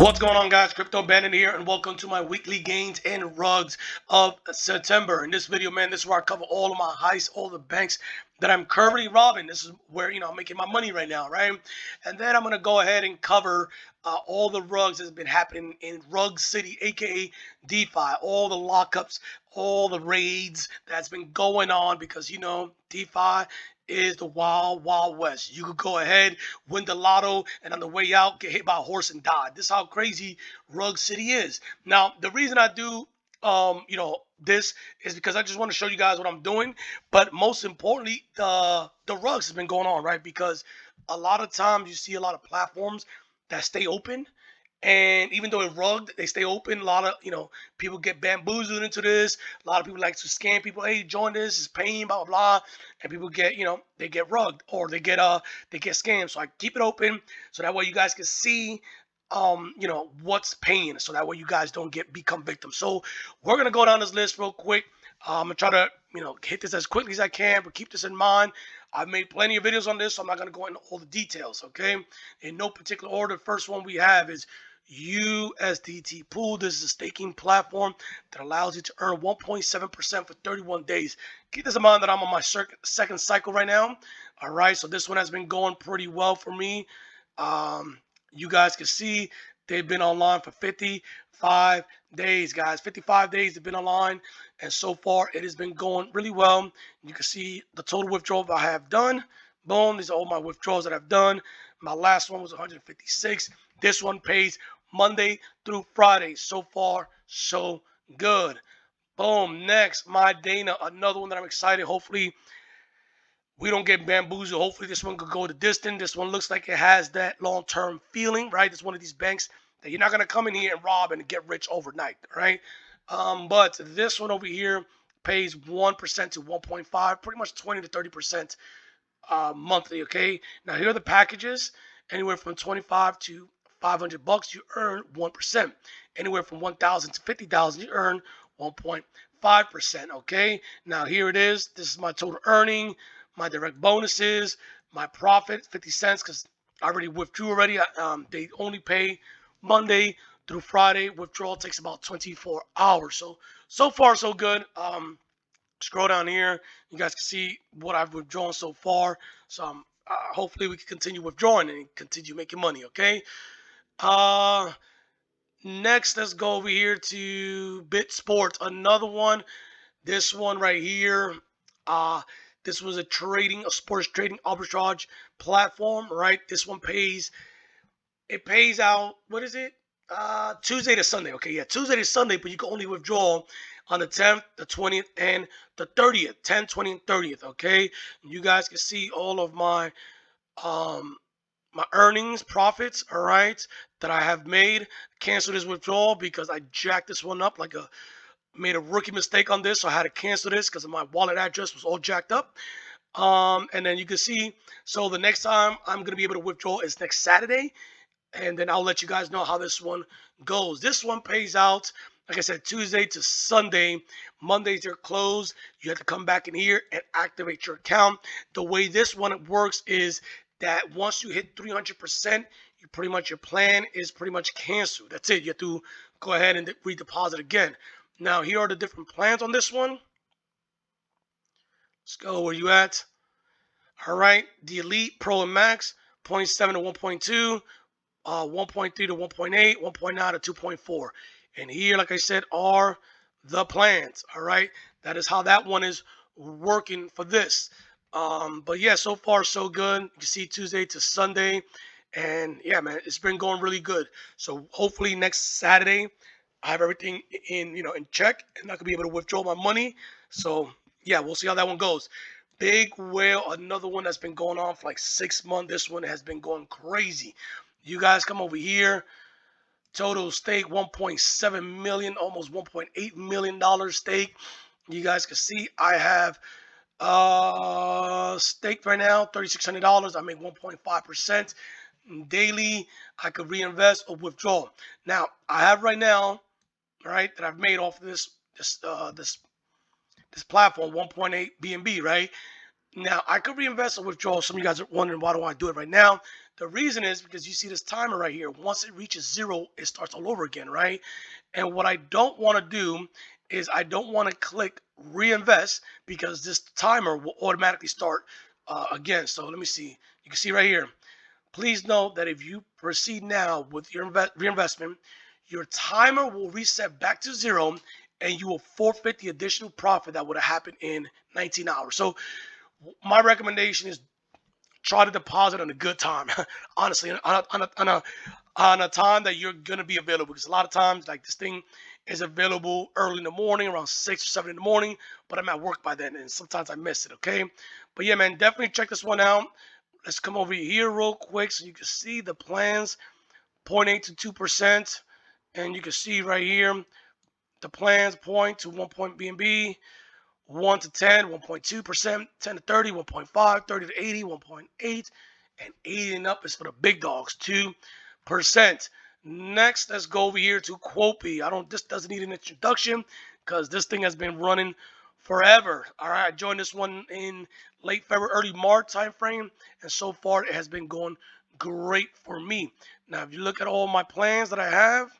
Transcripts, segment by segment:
What's going on, guys? Crypto Bandit here, and welcome to my weekly gains and rugs of September. In this video, man, this is where I cover all of my heists, all the banks that I'm currently robbing. This is where I'm making my money right now, right? And then I'm gonna go ahead and cover all the rugs that's been happening in Rug City, aka DeFi, all the lockups, all the raids that's been going on because DeFi is the wild west. You could go ahead, win the lotto, and on the way out get hit by a horse and die. This is how crazy Rug City is. Now, the reason I do this is because I just want to show you guys what I'm doing, but most importantly, the rugs has been going on, right? Because a lot of times you see a lot of platforms that stay open, and even though it's rugged, they stay open. A lot of people get bamboozled into this. A lot of people like to scam people. Hey, join this. It's paying, blah blah blah. And people get they get rugged or they get scammed. So I keep it open so that way you guys can see what's paying. So that way you guys don't become victims. So we're gonna go down this list real quick. I'm gonna try to hit this as quickly as I can, but keep this in mind. I've made plenty of videos on this, so I'm not gonna go into all the details. Okay, in no particular order. First one we have is USDT Pool. This is a staking platform that allows you to earn 1.7% for 31 days. Keep this in mind that I'm on my second cycle right now. All right, so this one has been going pretty well for me. You guys can see they've been online for 55 days, guys. 55 days they've been online, and so far it has been going really well. You can see the total withdrawal I have done. Boom, these are all my withdrawals that I've done. My last one was 156. This one pays Monday through Friday. So far, so good. Boom. Next, my Dana, another one that I'm excited. Hopefully, we don't get bamboozled. Hopefully, this one could go the distance. This one looks like it has that long-term feeling, right? It's one of these banks that you're not going to come in here and rob and get rich overnight, right? But this one over here pays 1% to 1.5, pretty much 20 to 30% monthly. Okay, now here are the packages. Anywhere from 25 to 500 bucks, you earn 1%. Anywhere from 1,000 to 50,000, you earn 1.5%. Okay, now here it is. This is my total earning, my direct bonuses, my profit, 50 cents, because I already withdrew already. They only pay Monday through Friday. Withdrawal takes about 24 hours. So far so good. Scroll down here, you guys can see what I've withdrawn so far. So hopefully we can continue withdrawing and continue making money. Okay. Next, let's go over here to BitSports. Another one. This one right here. This was a sports trading arbitrage platform, right? This one pays. It pays out. What is it? Tuesday to Sunday. Okay, yeah, Tuesday to Sunday, but you can only withdraw on the 10th, the 20th, and the 30th. 10, 20, and 30th. Okay, you guys can see all of my my earnings, profits, all right, that I have made. Cancel this withdrawal because I jacked this one up made a rookie mistake on this, so I had to cancel this because my wallet address was all jacked up. And then you can see, so the next time I'm gonna be able to withdraw is next Saturday, and then I'll let you guys know how this one goes. This one pays out, like I said, Tuesday to Sunday. Mondays they're closed. You have to come back in here and activate your account. The way this one works is that once you hit 300%, you pretty much, your plan is pretty much canceled. That's it. You have to go ahead and redeposit again. Now here are the different plans on this one. Let's go. Where you at? All right, the Elite, Pro, and Max, 0.7 to 1.2. 1.3 to 1.8, 1.9 to 2.4. And here, like I said, are the plans. All right, that is how that one is working for this. But yeah, so far so good. You can see Tuesday to Sunday, and yeah, man, it's been going really good. So hopefully next Saturday I have everything in check, and I can be able to withdraw my money. So yeah, we'll see how that one goes. Big Whale, another one that's been going on for like 6 months. This one has been going crazy. You guys come over here. Total stake 1.7 million, almost 1.8 million stake. You guys can see I have staked right now $3,600. I make 1.5% daily. I could reinvest or withdraw. Now I have right now, right, that I've made off of this platform 1.8 BNB, right? Now, I could reinvest or withdraw. Some of you guys are wondering, why do I do it right now? The reason is because you see this timer right here. Once it reaches 0, it starts all over again, right? And what I don't want to do is I don't want to click reinvest because this timer will automatically start again. So let me see. You can see right here. Please note that if you proceed now with your reinvestment, your timer will reset back to 0 and you will forfeit the additional profit that would have happened in 19 hours. So my recommendation is try to deposit on a good time. Honestly, on a time that you're gonna be available. Because a lot of times, like this thing is available early in the morning, around 6 or 7 in the morning, but I'm at work by then, and sometimes I miss it. Okay, but yeah, man, definitely check this one out. Let's come over here real quick so you can see the plans, 0.8 to 2%, and you can see right here the plans point to 1 point BNB. 1 to 10, 1.2%, 10 to 30, 1.5, 30 to 80, 1.8, and 80 and up is for the big dogs, 2%. Next, let's go over here to Quopy. This doesn't need an introduction because this thing has been running forever. All right, I joined this one in late February, early March timeframe, and so far it has been going great for me. Now, if you look at all my plans that I have,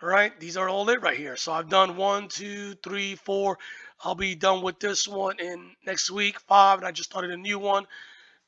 all right, these are all it right here. So I've done 1, 2, 3, 4. I'll be done with this one in next week, 5, and I just started a new one.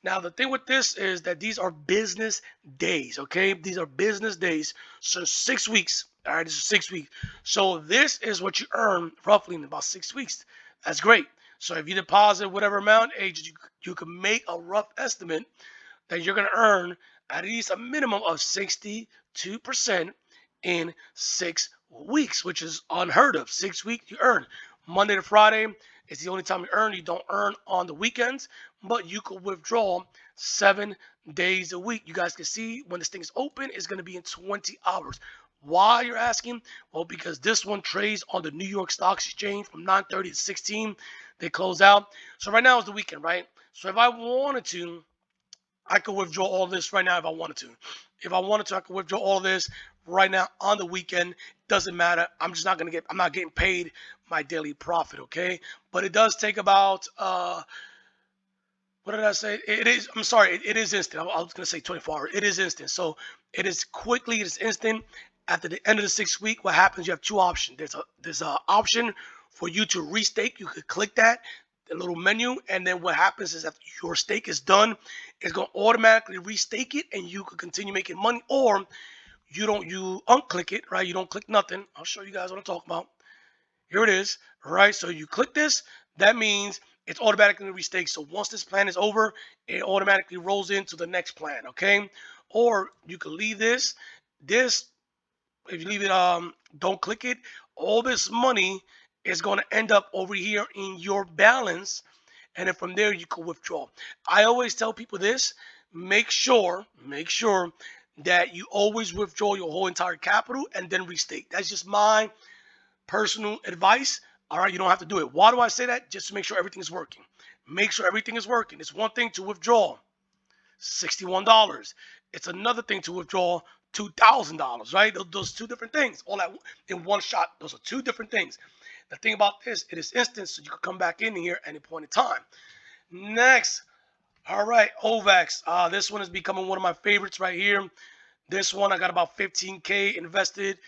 Now, the thing with this is that these are business days, okay? These are business days. So 6 weeks. All right, this is 6 weeks. So this is what you earn roughly in about 6 weeks. That's great. So if you deposit whatever amount, you can make a rough estimate that you're going to earn at least a minimum of 62% in 6 weeks, which is unheard of. 6 weeks you earn. Monday to Friday is the only time you earn. You don't earn on the weekends, but you could withdraw 7 days a week. You guys can see when this thing is open, it's going to be in 20 hours. Why, you're asking? Well, because this one trades on the New York Stock Exchange from 9:30 to 16. They close out. So right now is the weekend, right? So if I wanted to, I could withdraw all this right now if I wanted to. If I wanted to, I could withdraw all this right now on the weekend. Doesn't matter. I'm not getting paid my daily profit, okay? But it does take about what did I say? I'm sorry, it is instant. I was gonna say 24 hours. It is instant. So it is quickly, it is instant. After the end of the 6th week, what happens? You have two options. There's a option for you to restake. You could click that, the little menu, and then what happens is that your stake is done, it's gonna automatically restake it, and you could continue making money. Or you unclick it, right? You don't click nothing. I'll show you guys what I'm talking about. Here it is, right? So you click this, that means it's automatically restaked. So once this plan is over, it automatically rolls into the next plan, okay? Or you can leave this. If you leave it, don't click it, all this money is going to end up over here in your balance, and then from there you can withdraw. I always tell people this: make sure that you always withdraw your whole entire capital and then restake. That's just my personal advice. All right, you don't have to do it. Why do I say that? Just to make sure everything is working. Make sure everything is working. It's one thing to withdraw $61. It's another thing to withdraw $2,000, right? Those two different things, all at in one shot. Those are two different things. The thing about this, it is instant, so you can come back in here at any point in time. Next, all right, OVAX. This one is becoming one of my favorites right here. This one, I got about 15K invested.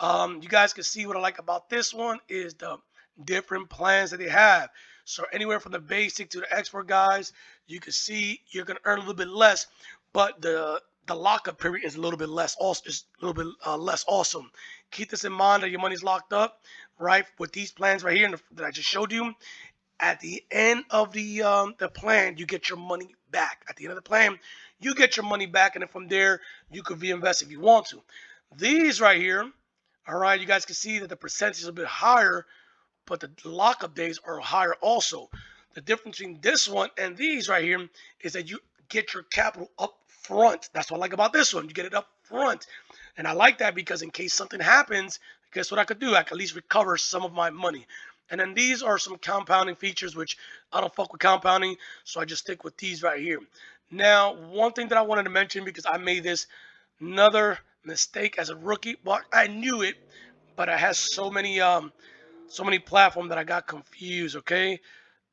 You guys can see what I like about this one is the different plans that they have. So anywhere from the basic to the expert, guys, you can see you're gonna earn a little bit less, but the lockup period is a little bit less. Also, is a little bit less awesome. Keep this in mind that your money's locked up, right? With these plans right here that I just showed you. At the end of the plan, you get your money back. At the end of the plan, you get your money back, and then from there, you could reinvest if you want to. These right here, all right, you guys can see that the percentage is a bit higher, but the lockup days are higher also. The difference between this one and these right here is that you get your capital up front. That's what I like about this one. You get it up front. And I like that because in case something happens, guess what I could do? I could at least recover some of my money. And then these are some compounding features, which I don't fuck with compounding, so I just stick with these right here. Now, one thing that I wanted to mention, because I made this another mistake as a rookie. Well, I knew it, but I had so many platforms that I got confused, okay?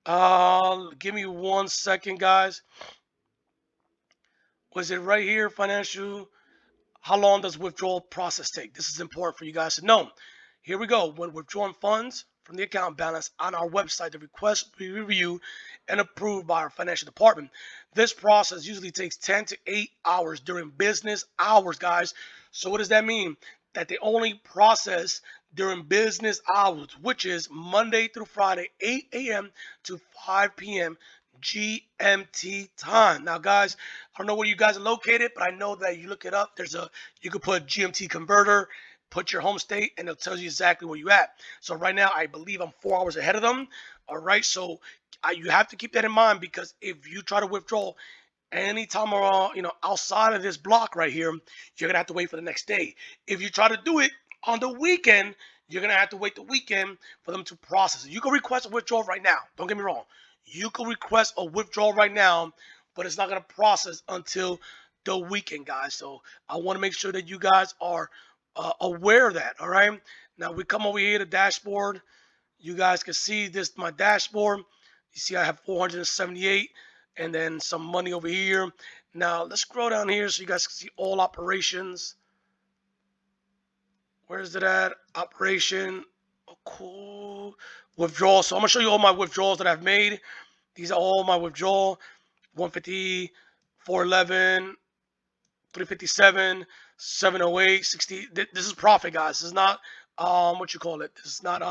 Give me 1 second, guys. Was it right here? Financial. How long does withdrawal process take? This is important for you guys to know. Here we go. When withdrawing funds from the account balance on our website, the request will be reviewed and approved by our financial department. This process usually takes 10 to 8 hours during business hours, guys. So what does that mean? That they only process during business hours, which is Monday through Friday, 8 a.m. to 5 p.m. GMT time. Now, guys, I don't know where you guys are located, but I know that you look it up. You could put GMT converter, put your home state, and it'll tell you exactly where you at. So right now, I believe I'm 4 hours ahead of them. All right, so you have to keep that in mind, because if you try to withdraw anytime outside of this block right here, you're gonna have to wait for the next day. If you try to do it on the weekend, you're gonna have to wait the weekend for them to process it. You can request a withdrawal right now. Don't get me wrong. You can request a withdrawal right now, but it's not gonna process until the weekend, guys. So I want to make sure that you guys are aware of that. All right. Now we come over here to dashboard. You guys can see this, my dashboard. You see I have 478 and then some money over here. Now let's scroll down here so you guys can see all operations. Where's it at? Operation. Oh, cool. Withdrawal. So I'm gonna show you all my withdrawals that I've made. These are all my withdrawal. 150, 411, 357, 708, 60. This is profit, guys. This is not what you call it. This is not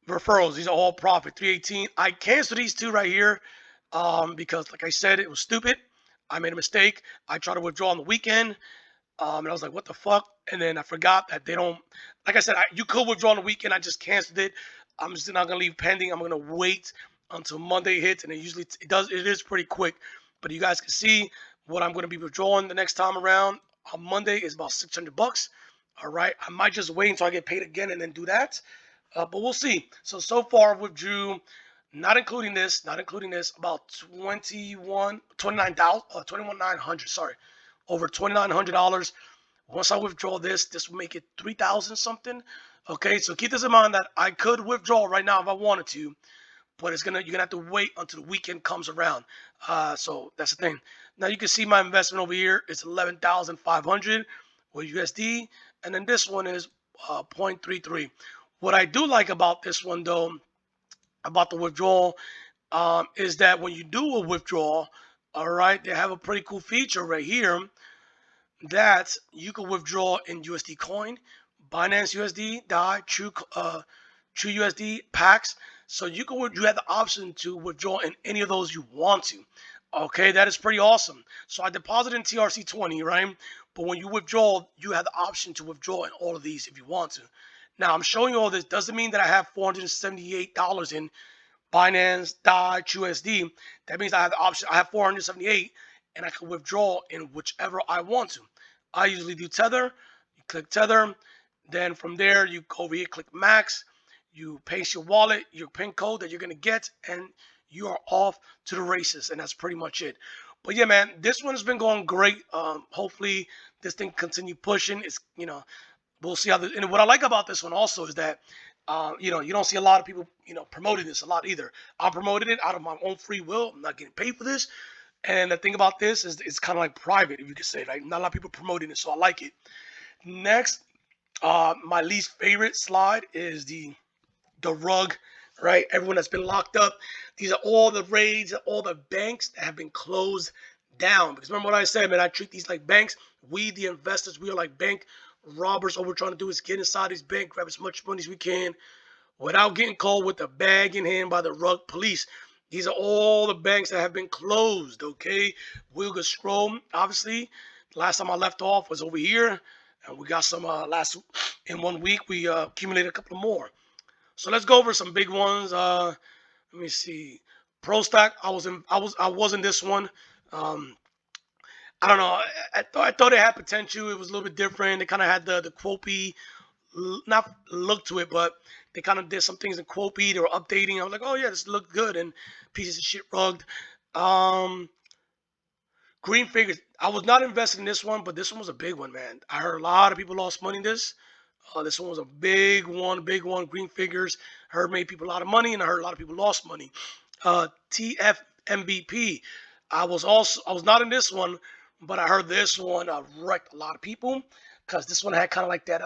referrals. These are all profit. 318. I canceled these two right here because, like I said, it was stupid. I made a mistake. I tried to withdraw on the weekend, and I was like, "What the fuck?" And then I forgot that they don't. Like I said, you could withdraw on the weekend. I just canceled it. I'm just not gonna leave pending. I'm gonna wait until Monday hits, and it is pretty quick. But you guys can see what I'm gonna be withdrawing the next time around on Monday is about 600 bucks. All right, I might just wait until I get paid again and then do that. But we'll see. So far I withdrew, not including this, about 21,900. Sorry, over $2,900. Once I withdraw this will make it 3,000 something. Okay, so keep this in mind that I could withdraw right now if I wanted to, but you're gonna have to wait until the weekend comes around. So that's the thing. Now you can see my investment over here is 11,500 with USD, and then this one is 0.33. What I do like about this one, though, about the withdrawal, is that when you do a withdrawal, all right, they have a pretty cool feature right here that you can withdraw in USD coin, Binance USD, DAI, True USD, PAX. So you have the option to withdraw in any of those you want to. Okay, that is pretty awesome. So I deposited in TRC20, right? But when you withdraw, you have the option to withdraw in all of these if you want to. Now I'm showing you all this. Doesn't mean that I have $478 in Binance, DAI, USD. That means I have the option. I have 478, and I can withdraw in whichever I want to. I usually do Tether. You click Tether. Then from there, you go over here, click Max. You paste your wallet, your PIN code that you're going to get, and you are off to the races. And that's pretty much it. But yeah, man, this one has been going great. Hopefully, this thing continue pushing. We'll see how. And what I like about this one also is that, you don't see a lot of people, promoting this a lot either. I'm promoting it out of my own free will. I'm not getting paid for this. And the thing about this is it's kind of like private, if you could say, right? Not a lot of people promoting it, so I like it. Next, my least favorite slide is the rug, right? Everyone that's been locked up. These are all the raids, all the banks that have been closed down. Because remember what I said, man, I treat these like banks. We, the investors, we are like bank robbers. All we're trying to do is get inside these banks, grab as much money as we can without getting caught with a bag in hand by the rug police. These are all the banks that have been closed, okay? We'll go scroll. Obviously, last time I left off was over here. And we got some in 1 week, we accumulated a couple more. So let's go over some big ones. Let me see. Pro Stack, I was in this one. I don't know. I thought it had potential. It was a little bit different. They kind of had the Quopy, not look to it, but they kind of did some things in Quopy. They were updating. I was like, oh yeah, this looked good. And pieces of shit rugged. Green Figures. I was not invested in this one, but this one was a big one, man. I heard a lot of people lost money in this. This one was a big one, big one. Green figures. Heard made people a lot of money, and I heard a lot of people lost money. TFMBP. I was not in this one, but I heard this one wrecked a lot of people because this one had kind of like that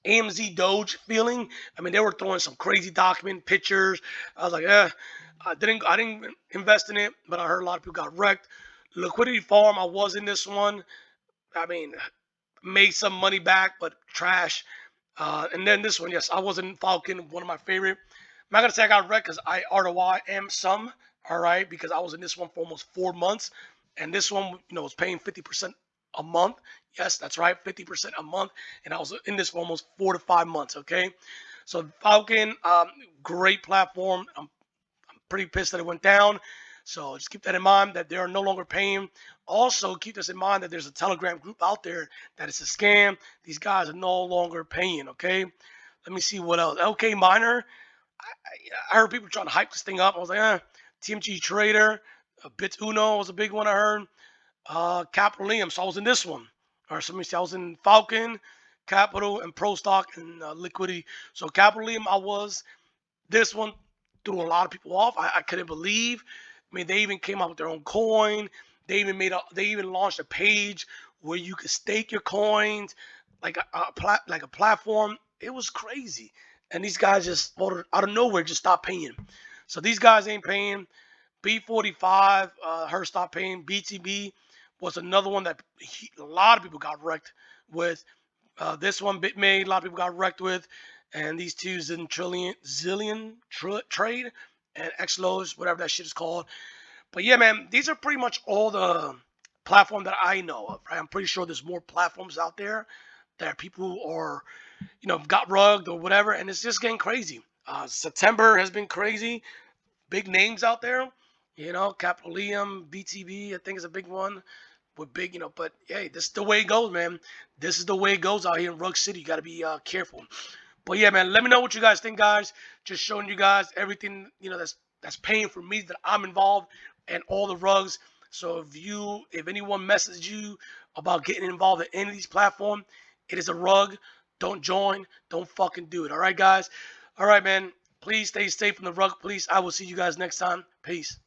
AMZ Doge feeling. I mean, they were throwing some crazy document pictures. I was like, I didn't invest in it, but I heard a lot of people got wrecked. Liquidity Farm, I was in this one. I mean, made some money back, but trash. And then this one, yes, I was in Falcon, one of my favorite. I'm not gonna say I got wrecked because I ROI am some, all right, because I was in this one for almost 4 months, and this one, was paying 50% a month. Yes, that's right, 50% a month, and I was in this for almost 4 to 5 months. Okay, so Falcon, great platform. I'm pretty pissed that it went down. So just keep that in mind that they are no longer paying. Also, keep this in mind that there's a Telegram group out there that it's a scam. These guys are no longer paying. Okay, let me see what else. Okay, Miner. I heard people trying to hype this thing up. I was like, TMG Trader, BitUno was a big one. I heard Capital. So I was in this one. All right, so let me see. I was in Falcon, Capital, and Pro Stock and Liquidity. So Capital, I was. This one threw a lot of people off. I couldn't believe. I mean, they even came out with their own coin. They even launched a page where you could stake your coins, like a platform. It was crazy. And these guys just out of nowhere just stopped paying. So these guys ain't paying. B45, her stopped paying. BTB was another one that a lot of people got wrecked with. This one, BitMade, a lot of people got wrecked with. And these two, Zillion Trade and XLOs, whatever that shit is called. But yeah, man, these are pretty much all the platform that I know of. Right? I'm pretty sure there's more platforms out there that people are, got rugged or whatever, and it's just getting crazy. September has been crazy. Big names out there, Capitolium, BTB, I think is a big one with big, but hey, this is the way it goes, man. This is the way it goes out here in Rug City. You got to be careful. But yeah, man, let me know what you guys think, guys. Just showing you guys everything, that's paying for me that I'm involved and all the rugs. So if anyone messages you about getting involved in any of these platforms, it is a rug. Don't join. Don't fucking do it. All right, guys. All right, man. Please stay safe from the rug police. I will see you guys next time. Peace.